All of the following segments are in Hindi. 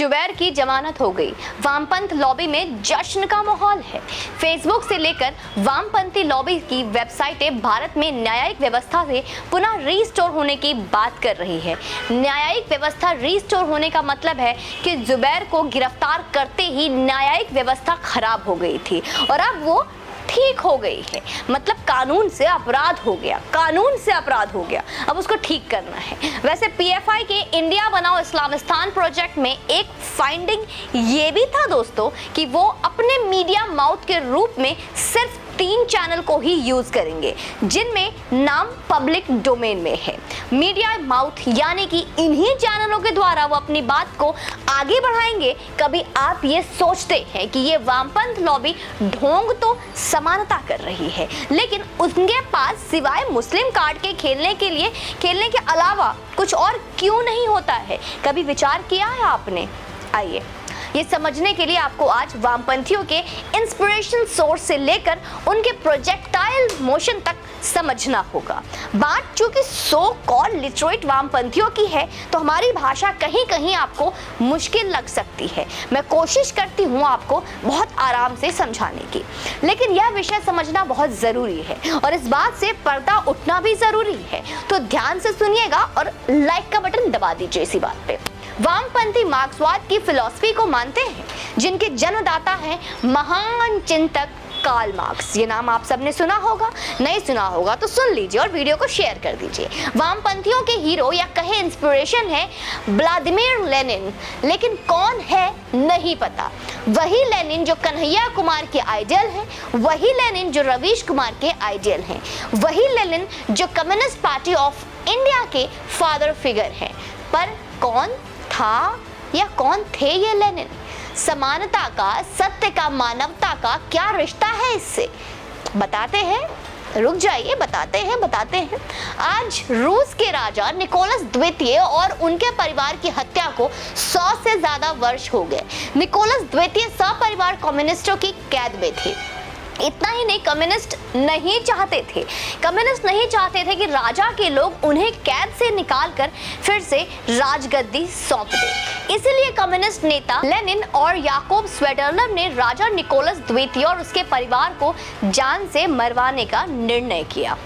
जुबैर की जमानत हो गई। वामपंथ लॉबी में जश्न का माहौल है। फेसबुक से लेकर वामपंथी लॉबी की वेबसाइटें भारत में न्यायिक व्यवस्था से पुनः रीस्टोर होने की बात कर रही है। न्यायिक व्यवस्था रीस्टोर होने का मतलब है कि जुबैर को गिरफ्तार करते ही न्यायिक व्यवस्था खराब हो गई थी और अब वो ठीक हो गई है। मतलब कानून से अपराध हो गया, कानून से अपराध हो गया, अब उसको ठीक करना है। वैसे पीएफआई के इंडिया बनाओ इस्लामिस्तान प्रोजेक्ट में एक फाइंडिंग ये भी था दोस्तों कि वो अपने मीडिया माउथ के रूप में सिर्फ 3 चैनल को ही यूज करेंगे जिनमें नाम पब्लिक डोमेन में है। मीडिया माउथ यानी कि इन्हीं चैनलों के द्वारा वो अपनी बात को आगे बढ़ाएंगे। कभी आप ये सोचते हैं कि ये वामपंथ लॉबी ढोंग तो समानता कर रही है, लेकिन उनके पास सिवाय मुस्लिम कार्ड के खेलने के अलावा कुछ और क्यों नहीं होता है? कभी विचार किया है आपने? आइए ये समझने के लिए आपको आज वामपंथियों के इंस्पिरेशन सोर्स से लेकर उनके प्रोजेक्टाइल मोशन तक समझना होगा। बात चूंकि सो कॉल्ड लिटरेट वामपंथियों की है तो हमारी भाषा कहीं कहीं आपको मुश्किल लग सकती है। मैं कोशिश करती हूँ आपको बहुत आराम से समझाने की, लेकिन यह विषय समझना बहुत ज़रूरी है और इस बात से पर्दा उठना भी ज़रूरी है। तो ध्यान से सुनिएगा और लाइक का बटन दबा दीजिए इसी बात पे। वामपंथी मार्क्सवाद की फिलॉसफी को मानते हैं जिनके जन्मदाता हैं महान चिंतक कार्ल मार्क्स। ये नाम आप सबने सुना होगा, नहीं सुना होगा तो सुन लीजिए और वीडियो को शेयर कर दीजिए। वामपंथियों के हीरो या कहे इंस्पिरेशन है व्लादिमीर लेनिन, लेकिन कौन है नहीं पता। वही लेनिन जो कन्हैया कुमार के आइडियल हैं, वही लेनिन जो रवीश कुमार के आइडियल हैं, वही लेनिन जो कम्युनिस्ट पार्टी ऑफ इंडिया के फादर फिगर हैं। पर कौन था या कौन थे ये लेनिन? समानता का, सत्य का, मानवता का क्या रिश्ता है इससे? बताते हैं, रुक जाइए, बताते हैं। आज रूस के राजा निकोलस द्वितीय और उनके परिवार की हत्या को 100 से ज्यादा वर्ष हो गए। निकोलस द्वितीय सपरिवार कम्युनिस्टों की कैद में थे। इतना ही नहीं, कम्युनिस्ट नहीं चाहते थे कि राजा के लोग उन्हें कैद से निकालकर फिर से राजगद्दी सौंप दें। इसलिए कम्युनिस्ट नेता लेनिन और याकोब स्वेडलर ने राजा निकोलस द्वितीय और उसके परिवार को जान से मरवाने का निर्णय किया।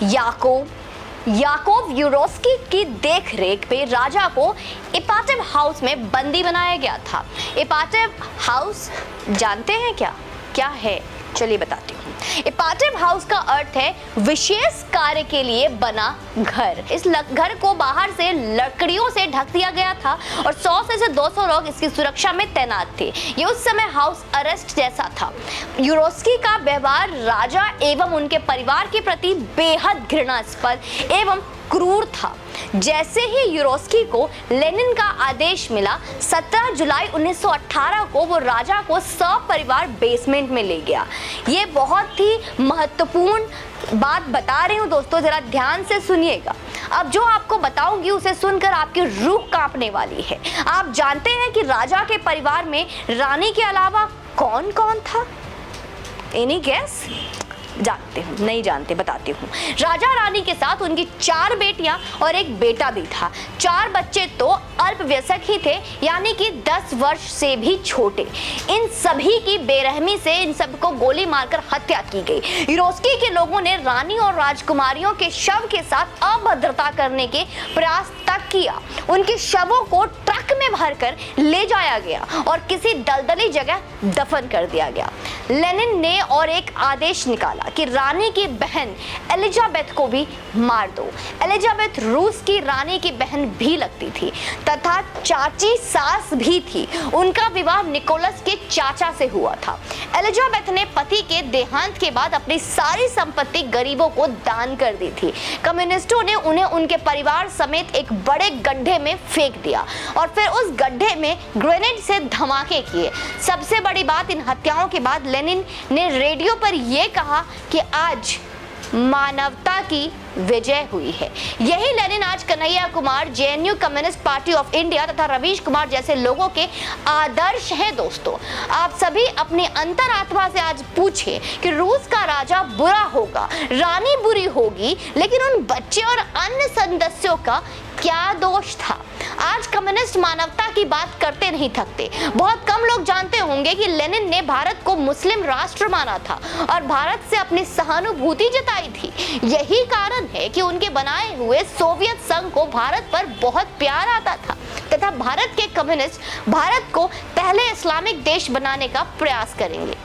याकोब यूरोस्की की देखरेख में राजा को इपाटिव हाउस में बंदी बनाया गया था। इपाटिव हाउस जानते हैं क्या है? चलिए बताती हूँ। इपाटिव हाउस का अर्थ है विशेष कार्य के लिए बना घर। इस घर को बाहर से लकड़ियों से ढक दिया गया था और 100 से 200 लोग इसकी सुरक्षा में तैनात थे। ये उस समय हाउस अरेस्ट जैसा था। यूरोस्की का व्यवहार राजा एवं उनके परिवार के प्रति बेहद घृणास्पद एवं क्रूर था। जैसे ही यूरोस्की को लेनिन का आदेश मिला, 17 जुलाई 1918 को वो राजा को सपरिवार बेसमेंट में ले गया। ये बहुत ही महत्वपूर्ण बात बता रही हूँ दोस्तों, जरा ध्यान से सुनिएगा। अब जो आपको बताऊंगी उसे सुनकर आपकी रूह कांपने वाली है। आप जानते हैं कि राजा के परिवार में रानी के अलावा कौन कौन था? Any guess? जानते हो? नहीं जानते? बताती हूँ। राजा रानी के साथ उनकी 4 बेटियां और एक बेटा भी था। 4 बच्चे तो अल्पवयस्क ही थे, यानी कि 10 वर्ष से भी छोटे। इन सभी की बेरहमी से इन सबको गोली मारकर हत्या की गई। यूरोस्की के लोगों ने रानी और राजकुमारियों के शव के साथ अभद्रता करने के प्रयास तक किया। उनके शवों को ट्रक में भरकर ले जाया गया और किसी दलदली जगह दफन कर दिया गया। लेनिन ने और एक आदेश निकाला कि रानी की बहन एलिजाबेथ को भी मार दो। एलिजाबेथ रूस की रानी की बहन भी लगती थी तथा चाची सास भी थी। उनका विवाह निकोलस के चाचा से हुआ था। एलिजाबेथ ने पति के देहांत के बाद अपनी सारी संपत्ति गरीबों को दान कर दी थी। कम्युनिस्टों ने उन्हें उनके परिवार समेत एक बड़े गड्ढे में फेंक दिया और फिर उस गड्ढे में ग्रेनेड से धमाके किए। सबसे बड़ी बात, इन हत्याओं के बाद लेनिन ने रेडियो पर यह कहा कि आज मानवता की विजय हुई है। यही लेनिन आज Kanhaiya Kumar, JNU communist party of India तथा रवीश कुमार जैसे लोगों के आदर्श हैं। दोस्तों, आप सभी अपनी अंतरात्मा से आज पूछे कि रूस का राजा बुरा होगा, रानी बुरी होगी, लेकिन उन बच्चे और अन्य सदस्यों का क्या दोष था? आज कम्युनिस्ट मानवता की बात करते नहीं थकते। बहुत कम लोग जानते होंगे कि लेनिन ने भारत को मुस्लिम राष्ट्र माना था और भारत से अपनी सहानुभूति जताई थी। यही कारण है कि उनके बनाए हुए सोवियत संघ को भारत पर बहुत प्यार आता था तथा भारत के कम्युनिस्ट भारत को पहले इस्लामिक देश बनाने का प्रयास करेंगे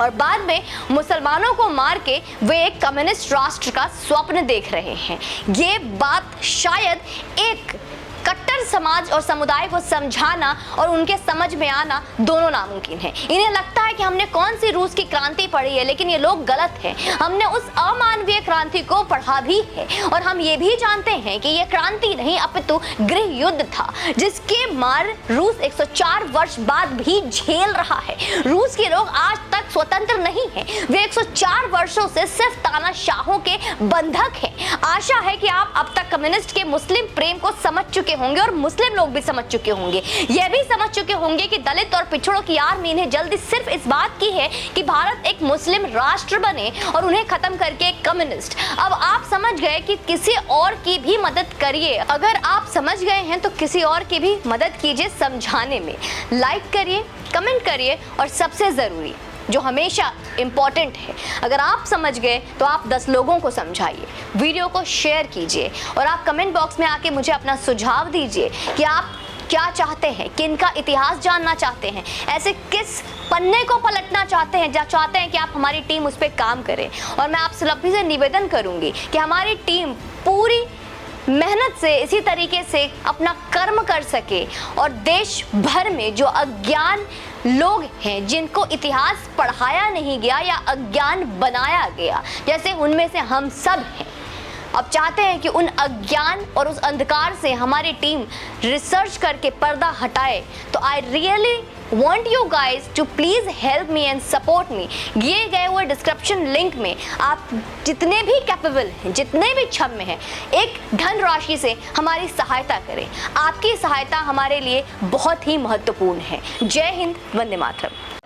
और बाद में मुसलमानों को मार के वे एक कम्युनिस्ट राष्ट्र का स्वप्न देख रहे हैं। ये बात शायद एक कट्टर समाज और समुदाय को समझाना और उनके समझ में आना दोनों नामुमकिन है। इन्हें लगता है कि हमने कौन सी रूस की क्रांति पढ़ी है, लेकिन ये लोग गलत हैं। हमने उस अमानवीय क्रांति को पढ़ा भी है और हम ये भी जानते हैं कि ये क्रांति नहीं अपितु गृह युद्ध था, जिसके मार रूस 104 वर्ष बाद भी झेल रहा है। रूस के लोग आज तक स्वतंत्र नहीं है, वे 104 वर्षों से सिर्फ तानाशाहों के बंधक हैं। आशा है कि आप अब तक कम्युनिस्ट के मुस्लिम प्रेम को समझ चुके होंगे और मुस्लिम लोग भी समझ चुके होंगे। यह भी समझ चुके होंगे कि दलित और पिछड़ों की आर्मी ने जल्दी सिर्फ इस बात की है कि भारत एक मुस्लिम राष्ट्र बने और उन्हें खत्म करके एक कम्युनिस्ट। अब आप समझ गए कि किसी और की भी मदद करिए। अगर आप समझ गए हैं तो किसी और की भी मदद कीजिए समझाने में। लाइक करिए, कमेंट करिए और सबसे जरूरी जो हमेशा इम्पॉर्टेंट है, अगर आप समझ गए तो आप 10 लोगों को समझाइए, वीडियो को शेयर कीजिए और आप कमेंट बॉक्स में आके मुझे अपना सुझाव दीजिए कि आप क्या चाहते हैं, किनका इतिहास जानना चाहते हैं, ऐसे किस पन्ने को पलटना चाहते हैं, जहाँ चाहते हैं कि आप हमारी टीम उस पर काम करें। और मैं आप सभी से निवेदन करूंगी कि हमारी टीम पूरी मेहनत से इसी तरीके से अपना कर्म कर सके और देश भर में जो अज्ञान लोग हैं, जिनको इतिहास पढ़ाया नहीं गया या अज्ञान बनाया गया, जैसे उनमें से हम सब हैं, अब चाहते हैं कि उन अज्ञान और उस अंधकार से हमारी टीम रिसर्च करके पर्दा हटाए। तो I really want you guys to please help me and support me। दिए गए हुए डिस्क्रिप्शन लिंक में आप जितने भी कैपेबल हैं, जितने भी क्षम हैं, एक धनराशि से हमारी सहायता करें। आपकी सहायता हमारे लिए बहुत ही महत्वपूर्ण है। जय हिंद, वंदे मातरम।